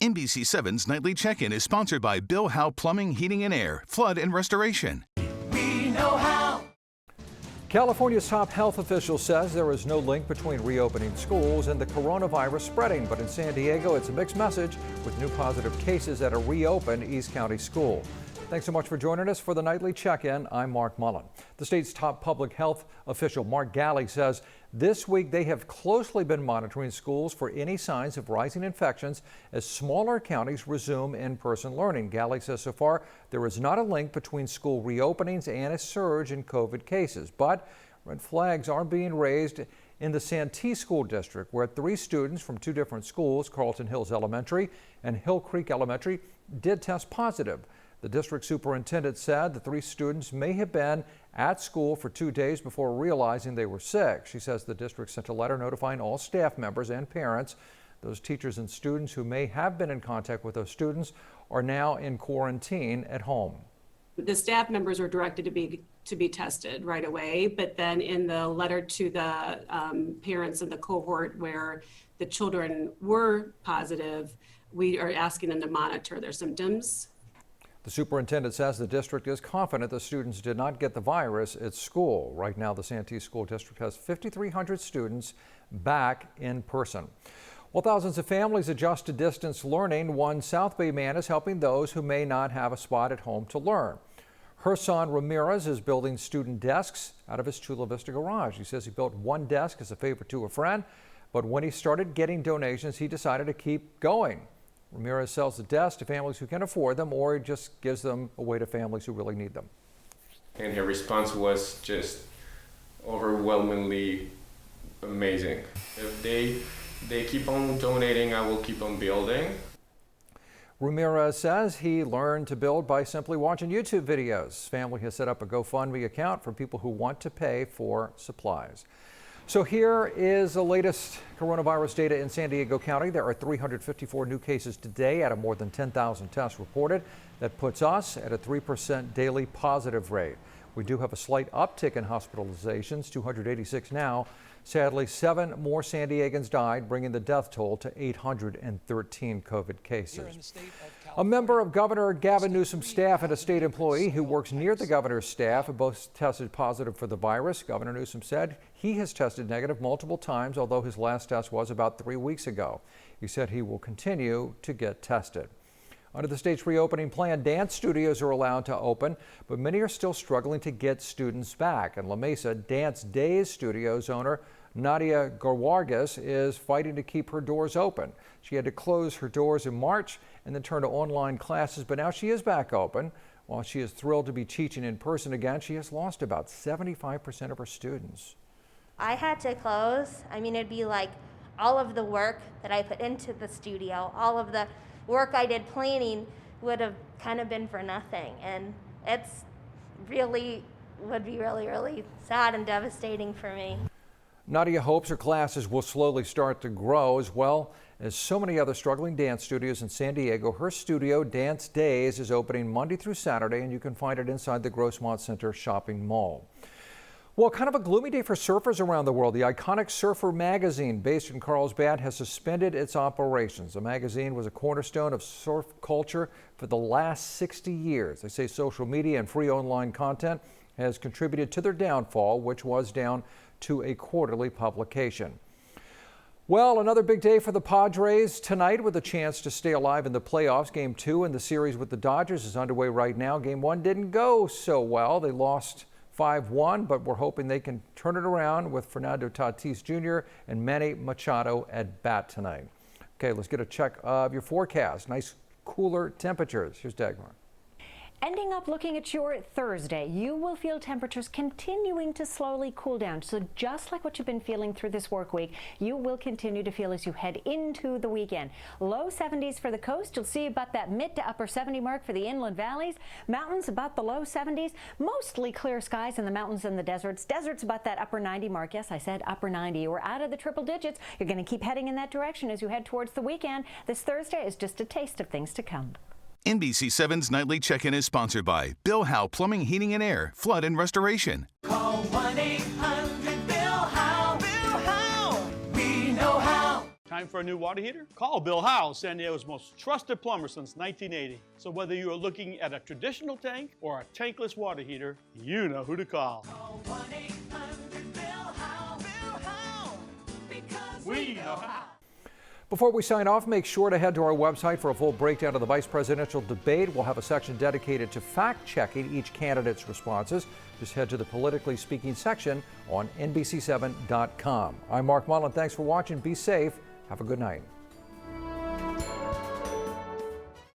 NBC7's Nightly Check-In is sponsored by Bill Howe Plumbing, Heating and Air, Flood and Restoration. We know how. California's top health official says there is no link between reopening schools and the coronavirus spreading. But in San Diego, it's a mixed message with new positive cases at a reopened East County school. Thanks so much for joining us for the Nightly Check-In. I'm Mark Mullen. The state's top public health official, Mark Mullen, says this week they have closely been monitoring schools for any signs of rising infections as smaller counties resume in-person learning. Mullen says so far there is not a link between school reopenings and a surge in COVID cases, but red flags are being raised in the Santee School District, where 3 students from 2 different schools, Carlton Hills Elementary and Hill Creek Elementary, did test positive. The district superintendent said the 3 students may have been at school for 2 days before realizing they were sick. She says the district sent a letter notifying all staff members and parents. Those teachers and students who may have been in contact with those students are now in quarantine at home. The staff members were directed to be tested right away, but then in the letter to the parents of the cohort where the children were positive, we are asking them to monitor their symptoms. The superintendent says the district is confident the students did not get the virus at school. Right now, the Santee School District has 5,300 students back in person. While thousands of families adjust to distance learning, one South Bay man is helping those who may not have a spot at home to learn. Hersan Ramirez is building student desks out of his Chula Vista garage. He says he built one desk as a favor to a friend, but when he started getting donations, he decided to keep going. Ramirez sells the desks to families who can afford them, or he just gives them away to families who really need them. And her response was just overwhelmingly amazing. If they keep on donating, I will keep on building. Ramirez says he learned to build by simply watching YouTube videos. His family has set up a GoFundMe account for people who want to pay for supplies. So here is the latest coronavirus data in San Diego County. There are 354 new cases today out of more than 10,000 tests reported. That puts us at a 3% daily positive rate. We do have a slight uptick in hospitalizations, 286 now. Sadly, 7 more San Diegans died, bringing the death toll to 813 COVID cases. A member of Governor Gavin Newsom's staff and a state employee who works near the governor's staff have both tested positive for the virus. Governor Newsom said he has tested negative multiple times, although his last test was about 3 weeks ago. He said he will continue to get tested. Under the state's reopening plan, dance studios are allowed to open, but many are still struggling to get students back. In La Mesa, Dance Days Studios owner Nadia Garwargas is fighting to keep her doors open. She had to close her doors in March and then turn to online classes, but now she is back open. While she is thrilled to be teaching in person again, she has lost about 75% of her students. I had to close. I mean, it'd be like all of the work that I put into the studio, all of the work I did planning would have kind of been for nothing. And it's really, would be really, really sad and devastating for me. Nadia hopes her classes will slowly start to grow as well as so many other struggling dance studios in San Diego. Her studio, Dance Days, is opening Monday through Saturday, and you can find it inside the Grossmont Center shopping mall. Well, kind of a gloomy day for surfers around the world. The iconic Surfer magazine based in Carlsbad has suspended its operations. The magazine was a cornerstone of surf culture for the last 60 years. They say social media and free online content has contributed to their downfall, which was down to a quarterly publication. Well, another big day for the Padres tonight with a chance to stay alive in the playoffs. Game 2 in the series with the Dodgers is underway right now. Game 1 didn't go so well. They lost 5-1, but we're hoping they can turn it around with Fernando Tatis Jr. and Manny Machado at bat tonight. Okay, let's get a check of your forecast. Nice cooler temperatures. Here's Dagmar. Ending up looking at your Thursday, you will feel temperatures continuing to slowly cool down. So just like what you've been feeling through this work week, you will continue to feel as you head into the weekend. Low 70s for the coast. You'll see about that mid to upper 70 mark for the inland valleys. Mountains about the low 70s. Mostly clear skies in the mountains and the deserts. Deserts about that upper 90 mark. Yes, I said upper 90. We're out of the triple digits. You're going to keep heading in that direction as you head towards the weekend. This Thursday is just a taste of things to come. NBC7's Nightly Check-In is sponsored by Bill Howe Plumbing, Heating and Air, Flood and Restoration. Call 1-800-BILL-HOWE. Bill Howe. We know how. Time for a new water heater? Call Bill Howe, San Diego's most trusted plumber since 1980. So whether you are looking at a traditional tank or a tankless water heater, you know who to call. Call 1-800-BILL-HOWE. Bill Howe. Because we know how. Before we sign off, make sure to head to our website for a full breakdown of the vice presidential debate. We'll have a section dedicated to fact-checking each candidate's responses. Just head to the Politically Speaking section on NBC7.com. I'm Mark Mullen. Thanks for watching. Be safe. Have a good night.